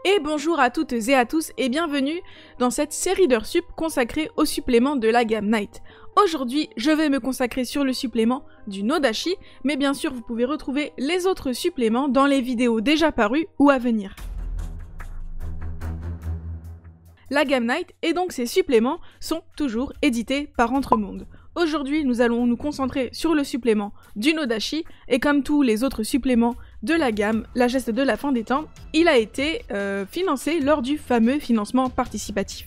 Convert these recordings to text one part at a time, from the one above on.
Et bonjour à toutes et à tous et bienvenue dans cette série d'heures sup consacrée au supplément de la gamme Night. Aujourd'hui, je vais me consacrer sur le supplément du Nodashi, mais bien sûr vous pouvez retrouver les autres suppléments dans les vidéos déjà parues ou à venir. La gamme Night et donc ses suppléments sont toujours édités par Entremonde. Aujourd'hui, nous allons nous concentrer sur le supplément du Nodashi, et comme tous les autres suppléments de la gamme, la geste de la fin des temps, il a été financé lors du fameux financement participatif.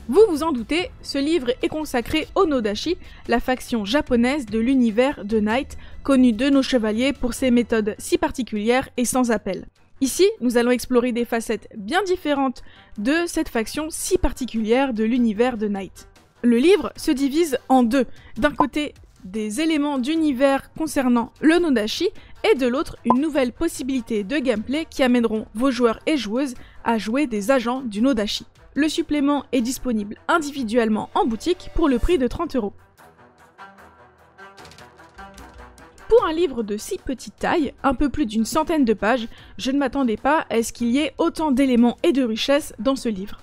Vous vous en doutez, ce livre est consacré au Nodashi, la faction japonaise de l'univers de Night, connue de nos chevaliers pour ses méthodes si particulières et sans appel. Ici, nous allons explorer des facettes bien différentes de cette faction si particulière de l'univers de Night. Le livre se divise en deux. D'un côté, des éléments d'univers concernant le Nodashi, et de l'autre, une nouvelle possibilité de gameplay qui amèneront vos joueurs et joueuses à jouer des agents du Nodashi. Le supplément est disponible individuellement en boutique pour le prix de 30 €. Pour un livre de si petite taille, un peu plus d'une centaine de pages, je ne m'attendais pas à ce qu'il y ait autant d'éléments et de richesses dans ce livre.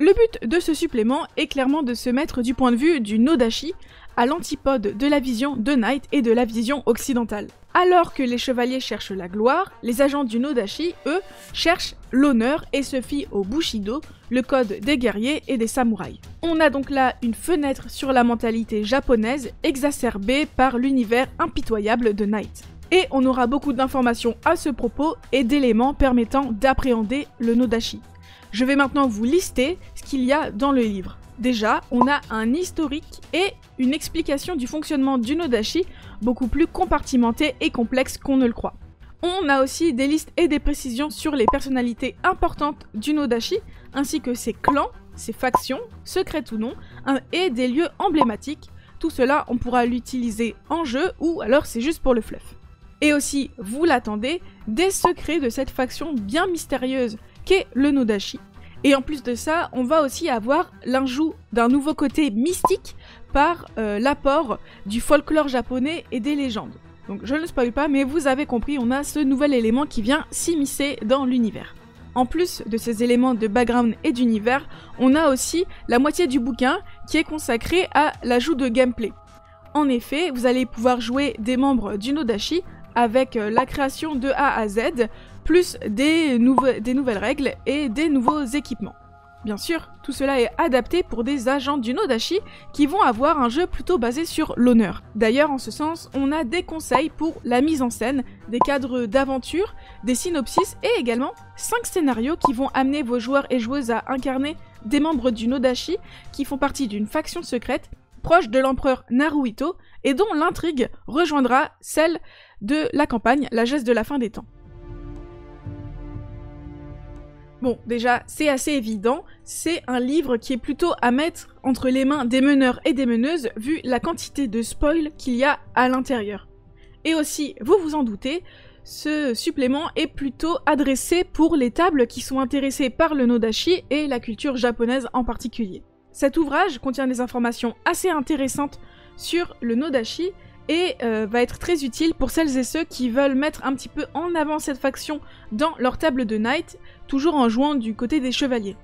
Le but de ce supplément est clairement de se mettre du point de vue du Nodashi, à l'antipode de la vision de Night et de la vision occidentale. Alors que les chevaliers cherchent la gloire, les agents du Nodashi, eux, cherchent l'honneur et se fient au Bushido, le code des guerriers et des samouraïs. On a donc là une fenêtre sur la mentalité japonaise exacerbée par l'univers impitoyable de Night. Et on aura beaucoup d'informations à ce propos et d'éléments permettant d'appréhender le Nodashi. Je vais maintenant vous lister ce qu'il y a dans le livre. Déjà, on a un historique et une explication du fonctionnement du Nodashi beaucoup plus compartimenté et complexe qu'on ne le croit. On a aussi des listes et des précisions sur les personnalités importantes du Nodashi, ainsi que ses clans, ses factions, secrètes ou non, et des lieux emblématiques. Tout cela, on pourra l'utiliser en jeu ou alors c'est juste pour le fluff. Et aussi, vous l'attendez, des secrets de cette faction bien mystérieuse qu'est le Nodashi. Et en plus de ça, on va aussi avoir l'ajout d'un nouveau côté mystique par l'apport du folklore japonais et des légendes. Donc je ne spoil pas, mais vous avez compris, on a ce nouvel élément qui vient s'immiscer dans l'univers. En plus de ces éléments de background et d'univers, on a aussi la moitié du bouquin qui est consacrée à l'ajout de gameplay. En effet, vous allez pouvoir jouer des membres du Nodashi avec la création de A à Z, plus des nouvelles règles et des nouveaux équipements. Bien sûr, tout cela est adapté pour des agents du Nodashi qui vont avoir un jeu plutôt basé sur l'honneur. D'ailleurs, en ce sens, on a des conseils pour la mise en scène, des cadres d'aventure, des synopsis et également 5 scénarios qui vont amener vos joueurs et joueuses à incarner des membres du Nodashi qui font partie d'une faction secrète proche de l'empereur Naruhito et dont l'intrigue rejoindra celle de la campagne La geste de la fin des temps. Bon, déjà, c'est assez évident, c'est un livre qui est plutôt à mettre entre les mains des meneurs et des meneuses, vu la quantité de spoil qu'il y a à l'intérieur. Et aussi, vous vous en doutez, ce supplément est plutôt adressé pour les tables qui sont intéressées par le Nodashi et la culture japonaise en particulier. Cet ouvrage contient des informations assez intéressantes sur le Nodashi, et va être très utile pour celles et ceux qui veulent mettre un petit peu en avant cette faction dans leur table de Night, toujours en jouant du côté des chevaliers.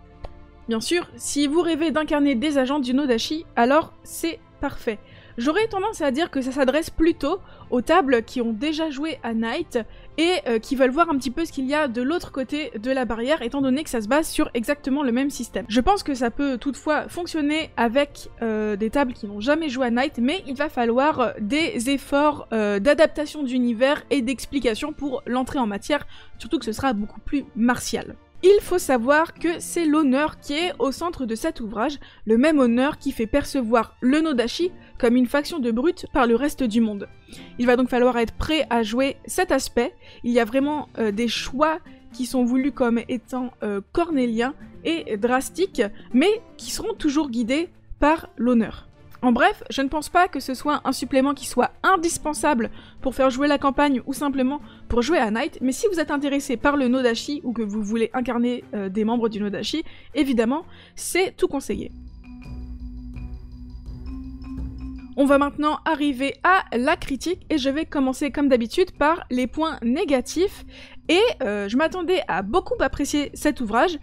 Bien sûr, si vous rêvez d'incarner des agents du Nodashi, alors c'est parfait. J'aurais tendance à dire que ça s'adresse plutôt aux tables qui ont déjà joué à Night et qui veulent voir un petit peu ce qu'il y a de l'autre côté de la barrière, étant donné que ça se base sur exactement le même système. Je pense que ça peut toutefois fonctionner avec des tables qui n'ont jamais joué à Night, mais il va falloir des efforts d'adaptation d'univers et d'explication pour l'entrée en matière, surtout que ce sera beaucoup plus martial. Il faut savoir que c'est l'honneur qui est au centre de cet ouvrage, le même honneur qui fait percevoir le Nodashi comme une faction de brutes par le reste du monde. Il va donc falloir être prêt à jouer cet aspect. Il y a vraiment des choix qui sont voulus comme étant cornéliens et drastiques, mais qui seront toujours guidés par l'honneur. En bref, je ne pense pas que ce soit un supplément qui soit indispensable pour faire jouer la campagne ou simplement pour jouer à Night, mais si vous êtes intéressé par le Nodashi ou que vous voulez incarner des membres du Nodashi, évidemment, c'est tout conseillé. On va maintenant arriver à la critique et je vais commencer comme d'habitude par les points négatifs Et je m'attendais à beaucoup apprécier cet ouvrage,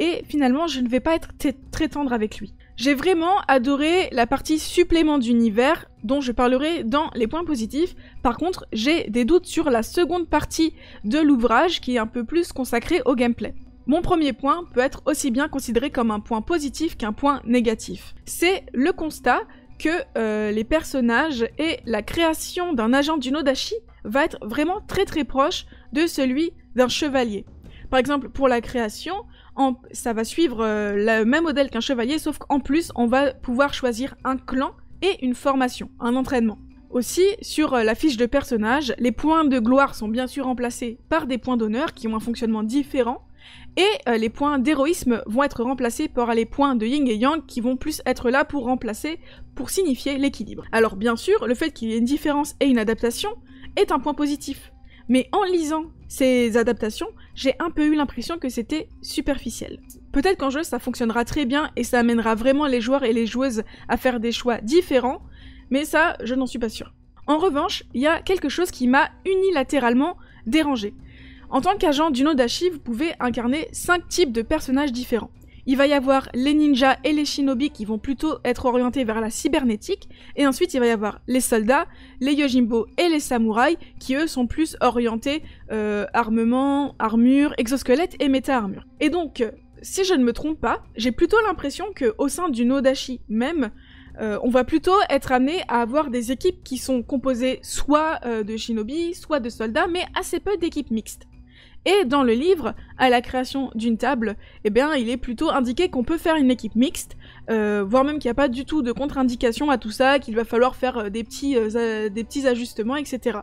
et finalement je ne vais pas être très tendre avec lui. J'ai vraiment adoré la partie supplément d'univers, dont je parlerai dans les points positifs. Par contre, j'ai des doutes sur la seconde partie de l'ouvrage, qui est un peu plus consacrée au gameplay. Mon premier point peut être aussi bien considéré comme un point positif qu'un point négatif. C'est le constat que les personnages et la création d'un agent du Nodashi va être vraiment très proche de celui d'un chevalier. Par exemple, pour la création, ça va suivre le même modèle qu'un chevalier, sauf qu'en plus, on va pouvoir choisir un clan et une formation, un entraînement. Aussi, sur la fiche de personnage, les points de gloire sont bien sûr remplacés par des points d'honneur qui ont un fonctionnement différent, et les points d'héroïsme vont être remplacés par les points de yin et yang qui vont plus être là pour signifier l'équilibre. Alors bien sûr, le fait qu'il y ait une différence et une adaptation est un point positif. Mais en lisant ces adaptations, j'ai un peu eu l'impression que c'était superficiel. Peut-être qu'en jeu ça fonctionnera très bien et ça amènera vraiment les joueurs et les joueuses à faire des choix différents, mais ça, je n'en suis pas sûre. En revanche, il y a quelque chose qui m'a unilatéralement dérangé. En tant qu'agent du Nodashi, vous pouvez incarner 5 types de personnages différents. Il va y avoir les ninjas et les shinobi qui vont plutôt être orientés vers la cybernétique, et ensuite il va y avoir les soldats, les yojimbo et les samouraïs qui eux sont plus orientés armement, armure, exosquelette et méta-armure. Et donc, si je ne me trompe pas, j'ai plutôt l'impression qu'au sein du Nodashi même, on va plutôt être amené à avoir des équipes qui sont composées soit de shinobi, soit de soldats, mais assez peu d'équipes mixtes. Et dans le livre, à la création d'une table, eh bien, il est plutôt indiqué qu'on peut faire une équipe mixte, voire même qu'il n'y a pas du tout de contre-indication à tout ça, qu'il va falloir faire des petits ajustements, etc.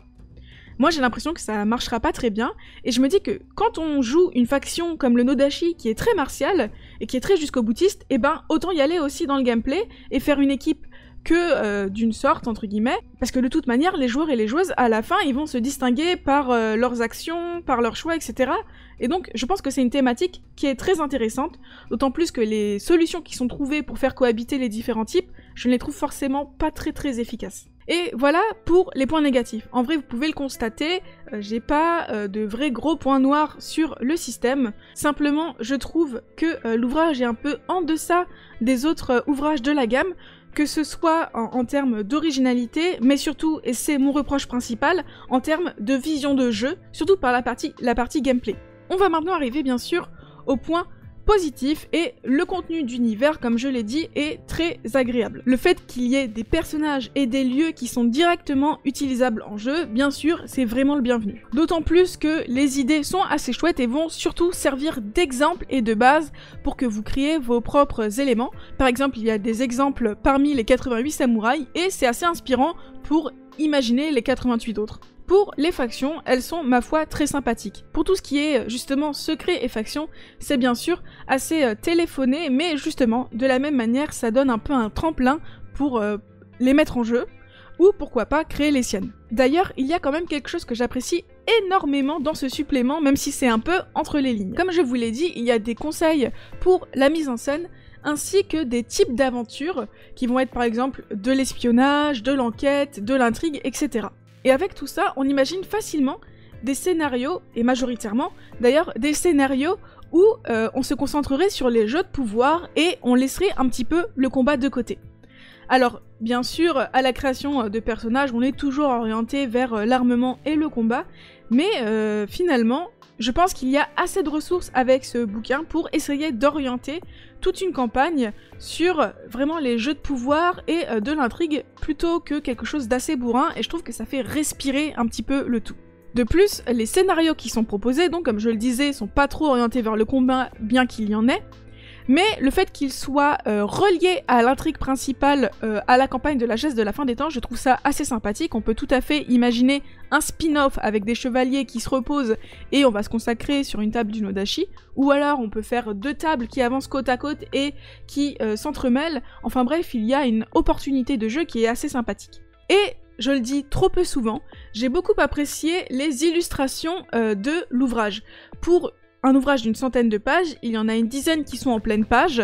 Moi, j'ai l'impression que ça marchera pas très bien, et je me dis que quand on joue une faction comme le Nodashi, qui est très martiale, et qui est très jusqu'au boutiste, eh ben, autant y aller aussi dans le gameplay, et faire une équipe que d'une sorte, entre guillemets, parce que de toute manière, les joueurs et les joueuses, à la fin, ils vont se distinguer par leurs actions, par leurs choix, etc. Et donc, je pense que c'est une thématique qui est très intéressante, d'autant plus que les solutions qui sont trouvées pour faire cohabiter les différents types, je ne les trouve forcément pas très efficaces. Et voilà pour les points négatifs. En vrai, vous pouvez le constater, j'ai pas de vrais gros points noirs sur le système. Simplement, je trouve que l'ouvrage est un peu en deçà des autres ouvrages de la gamme, que ce soit en termes d'originalité, mais surtout, et c'est mon reproche principal, en termes de vision de jeu, surtout par la partie gameplay. On va maintenant arriver bien sûr au point positif, et le contenu d'univers, comme je l'ai dit, est très agréable. Le fait qu'il y ait des personnages et des lieux qui sont directement utilisables en jeu, bien sûr, c'est vraiment le bienvenu. D'autant plus que les idées sont assez chouettes et vont surtout servir d'exemple et de base pour que vous créez vos propres éléments. Par exemple, il y a des exemples parmi les 88 samouraïs, et c'est assez inspirant pour imaginer les 88 autres. Pour les factions, elles sont, ma foi, très sympathiques. Pour tout ce qui est, justement, secret et factions, c'est bien sûr assez téléphoné, mais justement, de la même manière, ça donne un peu un tremplin pour les mettre en jeu, ou pourquoi pas créer les siennes. D'ailleurs, il y a quand même quelque chose que j'apprécie énormément dans ce supplément, même si c'est un peu entre les lignes. Comme je vous l'ai dit, il y a des conseils pour la mise en scène, ainsi que des types d'aventures, qui vont être par exemple de l'espionnage, de l'enquête, de l'intrigue, etc. Et avec tout ça, on imagine facilement des scénarios, et majoritairement d'ailleurs, des scénarios où on se concentrerait sur les jeux de pouvoir et on laisserait un petit peu le combat de côté. Alors, bien sûr, à la création de personnages, on est toujours orienté vers l'armement et le combat, mais finalement, je pense qu'il y a assez de ressources avec ce bouquin pour essayer d'orienter toute une campagne sur vraiment les jeux de pouvoir et de l'intrigue plutôt que quelque chose d'assez bourrin, et je trouve que ça fait respirer un petit peu le tout. De plus, les scénarios qui sont proposés, donc comme je le disais, sont pas trop orientés vers le combat, bien qu'il y en ait, mais le fait qu'ils soient reliés à l'intrigue principale, à la campagne de la geste de la fin des temps, je trouve ça assez sympathique. On peut tout à fait imaginer un spin-off avec des chevaliers qui se reposent et on va se consacrer sur une table du Nodashi, ou alors on peut faire 2 tables qui avancent côte à côte et qui s'entremêlent. Enfin bref, il y a une opportunité de jeu qui est assez sympathique. Et je le dis trop peu souvent, j'ai beaucoup apprécié les illustrations de l'ouvrage. Pour un ouvrage d'une centaine de pages, il y en a une dizaine qui sont en pleine page,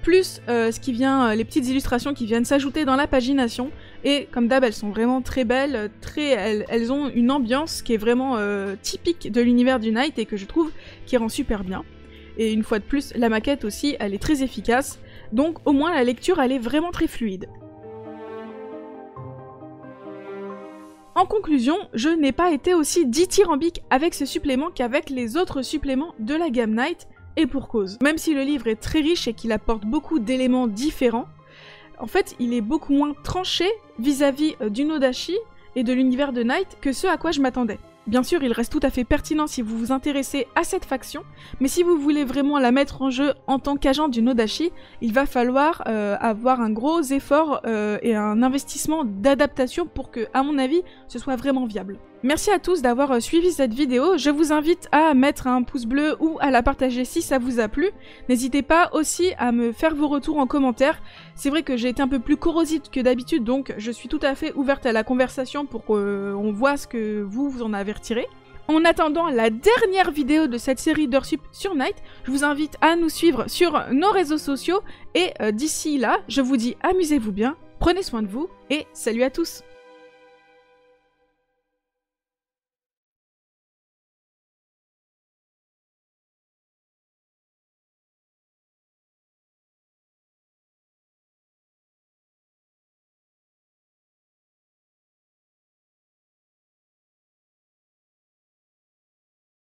plus les petites illustrations qui viennent s'ajouter dans la pagination. Et comme d'hab, elles sont vraiment très belles, elles ont une ambiance qui est vraiment typique de l'univers du Knight et que je trouve qui rend super bien. Et une fois de plus, la maquette aussi, elle est très efficace, donc au moins la lecture, elle est vraiment très fluide. En conclusion, je n'ai pas été aussi dithyrambique avec ce supplément qu'avec les autres suppléments de la gamme Knight, et pour cause. Même si le livre est très riche et qu'il apporte beaucoup d'éléments différents, en fait, il est beaucoup moins tranché vis-à-vis du Nodashi et de l'univers de Knight que ce à quoi je m'attendais. Bien sûr, il reste tout à fait pertinent si vous vous intéressez à cette faction, mais si vous voulez vraiment la mettre en jeu en tant qu'agent du Nodashi, il va falloir avoir un gros effort et un investissement d'adaptation pour que, à mon avis, ce soit vraiment viable. Merci à tous d'avoir suivi cette vidéo, je vous invite à mettre un pouce bleu ou à la partager si ça vous a plu. N'hésitez pas aussi à me faire vos retours en commentaire. C'est vrai que j'ai été un peu plus corrosive que d'habitude, donc je suis tout à fait ouverte à la conversation pour qu'on voit ce que vous en avez retiré. En attendant la dernière vidéo de cette série d'Heursup sur Knight, je vous invite à nous suivre sur nos réseaux sociaux et d'ici là, je vous dis amusez-vous bien, prenez soin de vous et salut à tous!